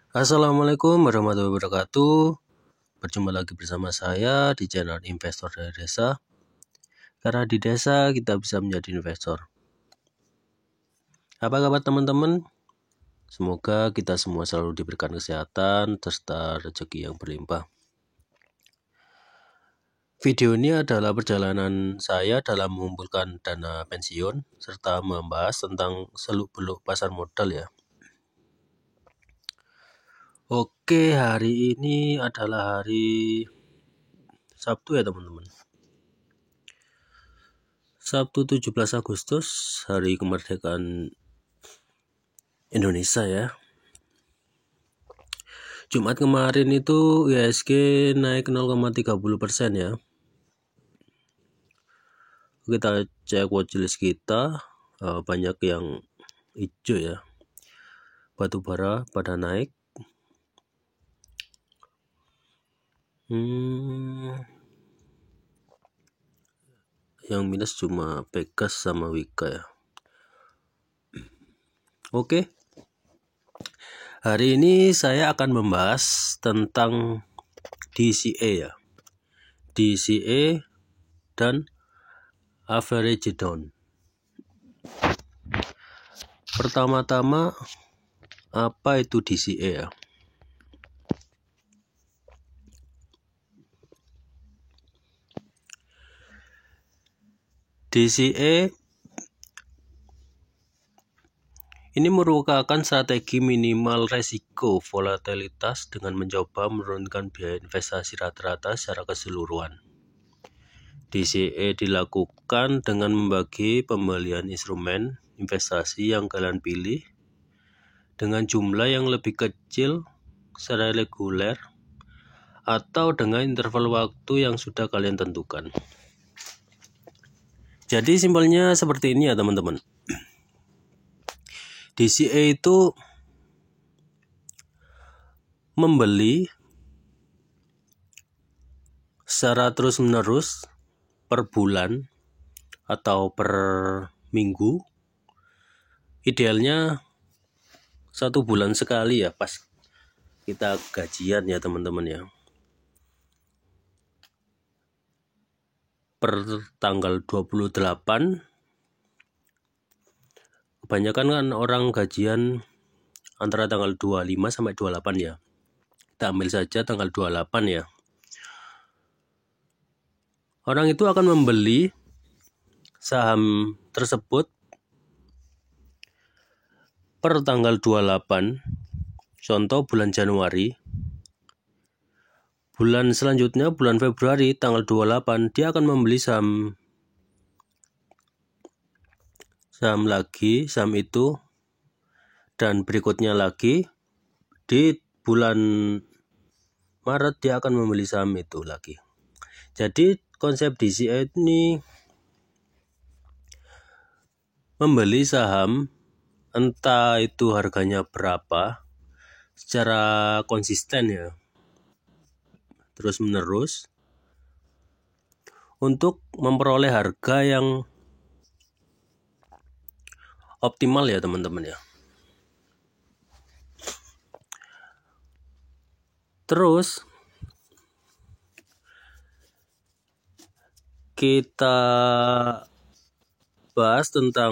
Assalamualaikum warahmatullahi wabarakatuh. Berjumpa lagi bersama saya di channel Investor dari Desa. Karena di desa kita bisa menjadi investor. Apa kabar teman-teman? Semoga kita semua selalu diberikan kesehatan serta rezeki yang berlimpah. Video ini adalah perjalanan saya dalam mengumpulkan dana pensiun serta membahas tentang seluk-beluk pasar modal ya. Oke, hari ini adalah hari Sabtu ya teman-teman. Sabtu 17 Agustus, hari kemerdekaan Indonesia ya. Jumat kemarin itu IHSG naik 0,30% ya. Kita cek watchlist kita, banyak yang hijau ya. Batu bara pada naik. Yang minus cuma Pegas sama Wika ya. Oke. Hari ini saya akan membahas tentang DCA ya. DCA dan average down. Pertama-tama, apa itu DCA ya? DCA ini merupakan strategi minimal resiko volatilitas dengan mencoba menurunkan biaya investasi rata-rata secara keseluruhan. DCA dilakukan dengan membagi pembelian instrumen investasi yang kalian pilih dengan jumlah yang lebih kecil secara reguler atau dengan interval waktu yang sudah kalian tentukan. Jadi simpelnya seperti ini ya teman-teman. DCA itu membeli secara terus-menerus per bulan atau per minggu. Idealnya 1 bulan sekali ya, pas kita gajian ya teman-teman ya. Per tanggal 28, kebanyakan kan orang gajian antara tanggal 25 sampai 28 ya. Kita ambil saja tanggal 28 ya. Orang itu akan membeli saham tersebut per tanggal 28, contoh bulan Januari. Bulan selanjutnya, bulan Februari, tanggal 28, dia akan membeli saham itu, dan berikutnya lagi, di bulan Maret dia akan membeli saham itu lagi. Jadi konsep DCA ini membeli saham, entah itu harganya berapa, secara konsisten ya, terus menerus, untuk memperoleh harga yang optimal ya teman-teman ya. Terus kita bahas tentang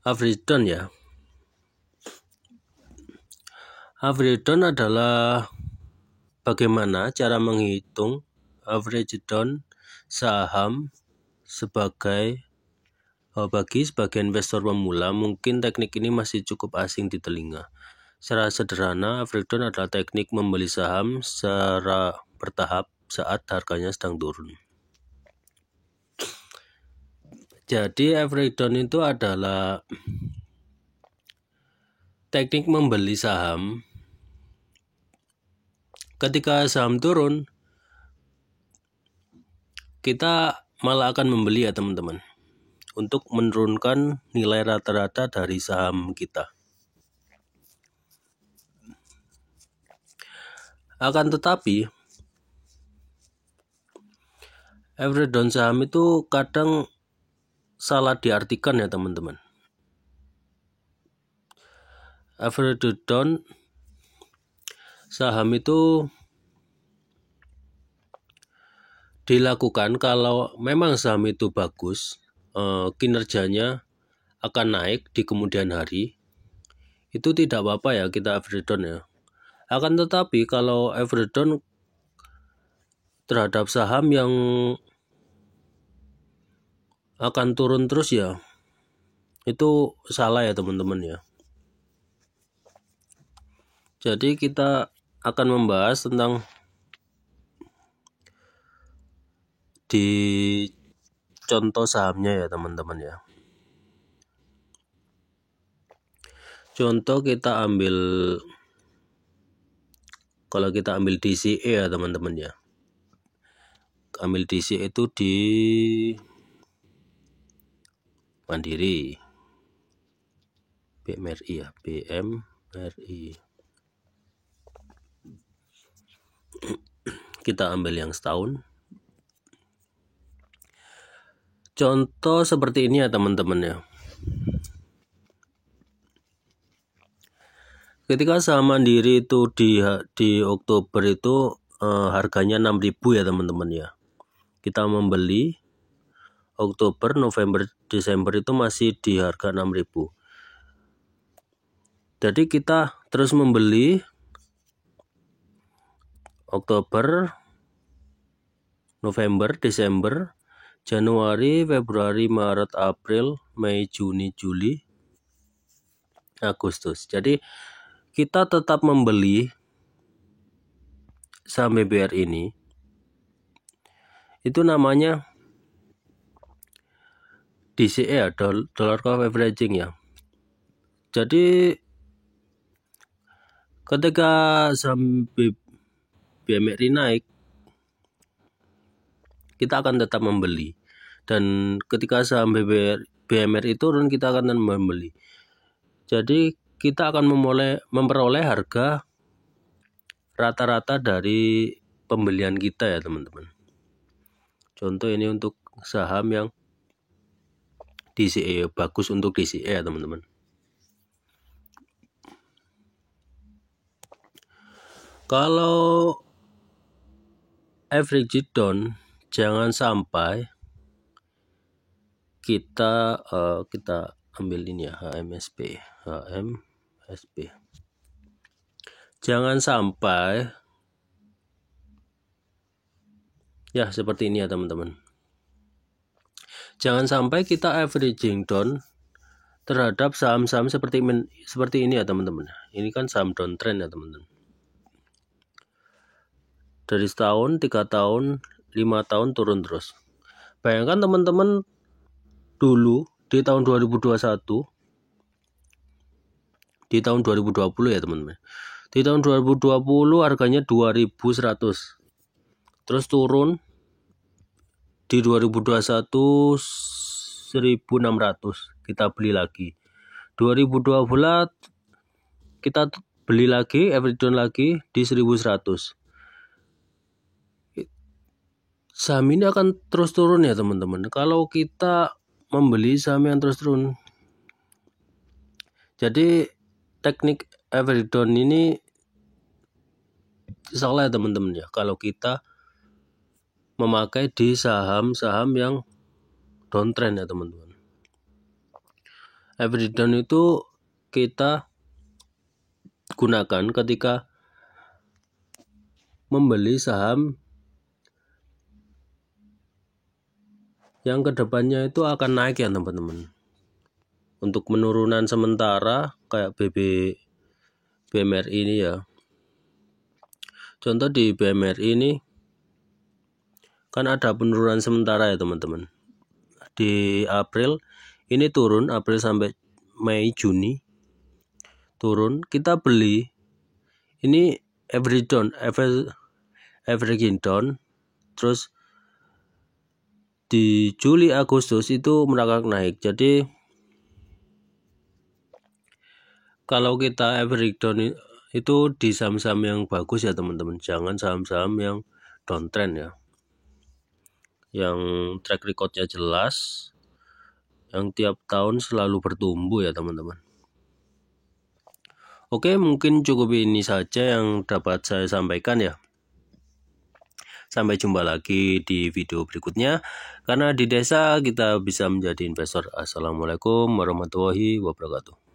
average down ya. Average down adalah bagaimana cara menghitung average down saham bagi sebagian investor pemula. Mungkin teknik ini masih cukup asing di telinga. Secara sederhana, average down adalah teknik membeli saham secara bertahap saat harganya sedang turun. Jadi average down itu adalah teknik membeli saham ketika saham turun. Kita malah akan membeli ya teman-teman, untuk menurunkan nilai rata-rata dari saham kita. Akan tetapi, average down saham itu kadang salah diartikan ya teman-teman. average return saham itu dilakukan kalau memang saham itu bagus, kinerjanya akan naik di kemudian hari, itu tidak apa-apa ya kita average return ya. Akan tetapi kalau average return terhadap saham yang akan turun terus ya, itu salah ya teman-teman ya. Jadi kita akan membahas tentang di contoh sahamnya ya teman-teman ya. Contoh kita ambil, kalau kita ambil DCE ya teman-teman ya. Ambil DCE itu di Mandiri, BMRI ya, BMRI. Kita ambil yang setahun. Contoh seperti ini ya teman-teman ya. Ketika saham Mandiri itu di Oktober itu harganya 6.000 ya teman-teman ya. Kita membeli Oktober, November, Desember itu masih di harga 6.000. Jadi kita terus membeli Oktober, November, Desember, Januari, Februari, Maret, April, Mei, Juni, Juli, Agustus. Jadi kita tetap membeli saham BBR ini. Itu namanya DCE ya, dollar cost averaging ya. Jadi ketika saham BMRI naik, kita akan tetap membeli. Dan ketika saham BMRI turun, kita akan membeli. Jadi kita akan memperoleh harga rata-rata dari pembelian kita ya teman-teman. Contoh ini untuk saham yang DCE, bagus untuk DCE ya teman-teman. Kalau average return, jangan sampai kita ambil ini ya, HMSP. Jangan sampai ya seperti ini ya teman-teman. Jangan sampai kita averaging down terhadap saham-saham seperti ini ya teman-teman. Ini kan saham downtrend ya teman-teman. Dari setahun, 3 tahun, 5 tahun turun terus. Bayangkan teman-teman dulu di tahun 2021, di tahun 2020 ya teman-teman. Di tahun 2020 harganya 2.100. Terus turun di 2021 1.600. Kita beli lagi. 2020 kita beli lagi, average down lagi di 1.100. Saham ini akan terus turun ya teman-teman. Kalau kita membeli saham yang terus turun. Jadi teknik average down ini salah ya teman-teman ya. Kalau kita memakai di saham-saham yang downtrend ya teman-teman. Average down itu kita gunakan ketika membeli saham yang kedepannya itu akan naik ya teman-teman. Untuk penurunan sementara kayak BMRI ini ya. Contoh di BMRI ini kan ada penurunan sementara ya teman-teman. Di April ini turun, April sampai Mei, Juni turun, kita beli. Ini averaging down. Terus di Juli, Agustus itu merangkak naik. Jadi kalau kita average down itu di saham-saham yang bagus ya teman-teman. Jangan saham-saham yang downtrend ya. Yang track recordnya jelas, yang tiap tahun selalu bertumbuh ya teman-teman. Oke, mungkin cukup ini saja yang dapat saya sampaikan ya. Sampai jumpa lagi di video berikutnya. Karena di desa kita bisa menjadi investor. Assalamualaikum warahmatullahi wabarakatuh.